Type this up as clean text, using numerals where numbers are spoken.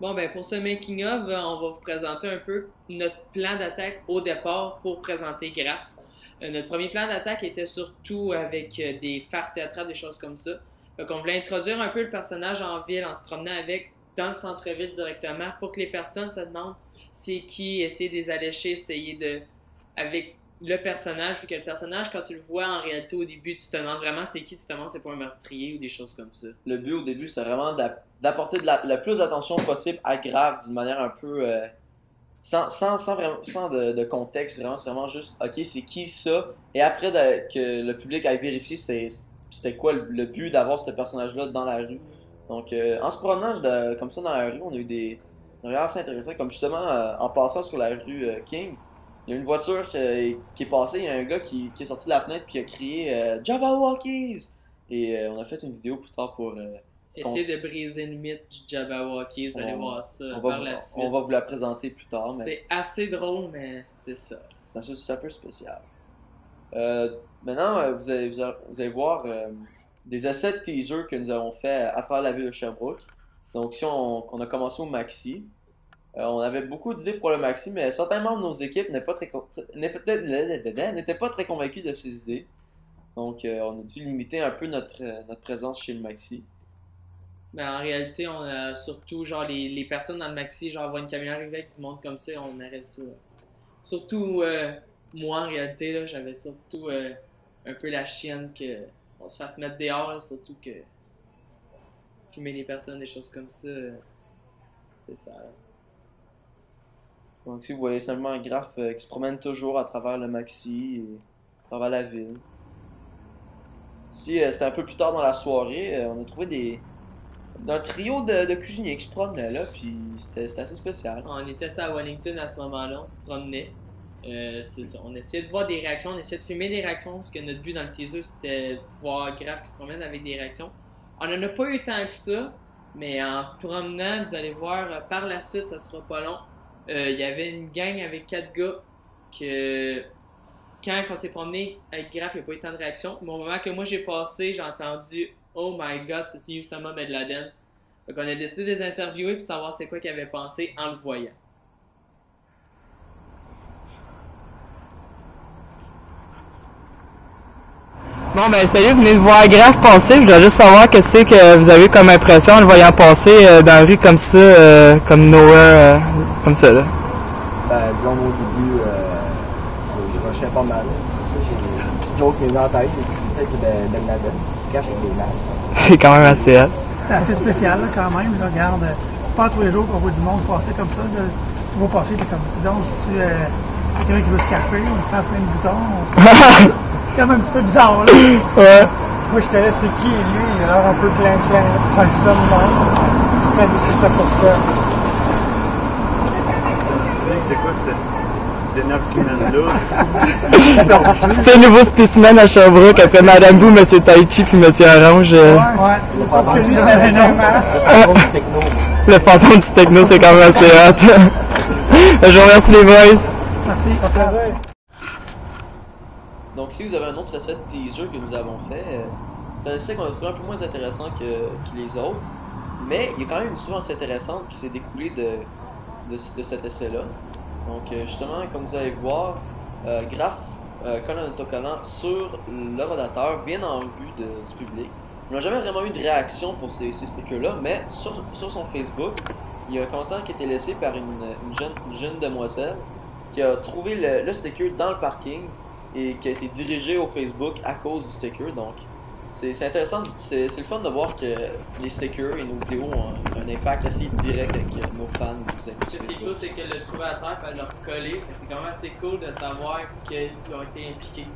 Bon, ben pour ce making-of, on va vous présenter un peu notre plan d'attaque au départ pour présenter Graph. Notre premier plan d'attaque était surtout avec des farces théâtrales, des choses comme ça. Donc, on voulait introduire un peu le personnage en ville en se promenant avec dans le centre-ville directement pour que les personnes se demandent c'est qui, essayer de les allécher, essayer de. Avec le personnage, vu que le personnage, quand tu le vois en réalité au début, tu te demandes vraiment c'est qui, tu te demandes c'est pas un meurtrier ou des choses comme ça. Le but au début, c'est vraiment d'apporter le plus d'attention possible à Grave d'une manière un peu. Sans de contexte, vraiment, c'est vraiment juste, ok, c'est qui ça? Et après que le public aille vérifier c'était quoi le but d'avoir ce personnage-là dans la rue. Donc, en se promenant comme ça dans la rue, on a eu des regards assez intéressants, comme justement en passant sur la rue King. Il y a une voiture qui est passée, il y a un gars qui est sorti de la fenêtre puis qui a crié Jabberwockies! Et on a fait une vidéo plus tard pour. Essayer de briser le mythe du Jabberwocky, vous allez voir ça par la suite. On va vous la présenter plus tard. C'est assez drôle, mais c'est ça. C'est un peu spécial. Maintenant, vous allez voir des essais de teaser que nous avons fait à travers la ville de Sherbrooke. Donc, si on a commencé au maxi. On avait beaucoup d'idées pour le maxi, mais certains membres de nos équipes n'étaient pas très convaincus de ces idées. Donc, on a dû limiter un peu notre présence chez le maxi. Mais en réalité, on a surtout, genre, les personnes dans le maxi, genre, voir une caméra arriver avec du monde comme ça, on arrête ça. Surtout, moi, en réalité, là, j'avais surtout un peu la chienne qu'on se fasse mettre dehors, là, surtout que filmer les personnes, des choses comme ça, c'est ça. Donc, si vous voyez simplement un graphe qui se promène toujours à travers le maxi et à travers la ville. Si c'était un peu plus tard dans la soirée, on a trouvé un trio de cuisiniers qui se promenaient là, puis c'était assez spécial. On était à Wellington à ce moment-là, on se promenait. C'est ça, on essayait de voir des réactions, on essayait de filmer des réactions, parce que notre but dans le teaser c'était de voir Graph qui se promène avec des réactions. On n'en a pas eu tant que ça, mais en se promenant, vous allez voir, par la suite, ça sera pas long. Il y avait une gang avec 4 gars que quand on s'est promené avec Graph, il n'y a pas eu tant de réactions. Mais au moment que moi j'ai passé, j'ai entendu Oh my god, c'est Oussama Ben Laden. Donc on a décidé de les interviewer pour savoir c'est quoi qu'ils avaient pensé en le voyant. Bon ben salut, venez de voir Graph passer, je voulais juste savoir qu'est-ce que vous avez comme impression en le voyant passer dans la rue comme ça, comme nowhere, comme ça là. Ben disons au début, je rushais pas mal. Ça, j'ai une petite joke qui est venue en tête, j'ai dit peut-être de Ben Laden, qui se cache avec des masques. C'est quand même assez hot. C'est assez spécial là, quand même, là, regarde, c'est pas tous les jours qu'on voit du monde passer comme ça, là. Tu vas passer, t'es comme, donc, tu quelqu'un qui veut se cacher, on fasse plein de boutons. C'est quand même un petit peu bizarre, là. Ouais. Moi, j'étais là, c'est qui, et lui, il a l'air un peu clan, pas le seul, même. Je sais pas pourquoi. C'est quoi cette énerve là? C'est un nouveau spécimen à Sherbrooke après Madame Bou, Monsieur Taichi puis Monsieur Orange. Ouais, sauf que lui, c'était un masque. Le fantôme du techno, c'est quand même assez hot. Je vous remercie les boys. Merci. Donc, si vous avez un autre essai de teaser que nous avons fait, c'est un essai qu'on a trouvé un peu moins intéressant que les autres, mais il y a quand même une histoire assez intéressante qui s'est découlée de cet essai-là. Donc, justement, comme vous allez voir, Graph colle un autocollant sur le rodateur, bien en vue du public. On n'a jamais vraiment eu de réaction pour ces stickers-là, mais sur son Facebook, il y a un commentaire qui a été laissé par une jeune demoiselle qui a trouvé le sticker dans le parking et qui a été dirigé au Facebook à cause du sticker. Donc, c'est intéressant, c'est le fun de voir que les stickers et nos vidéos ont un impact assez direct avec nos fans, nos amis. Ce qui est cool, c'est qu'elle l'a trouvé à terre et elle l'a recollé. C'est quand même assez cool de savoir qu'ils ont été impliqués.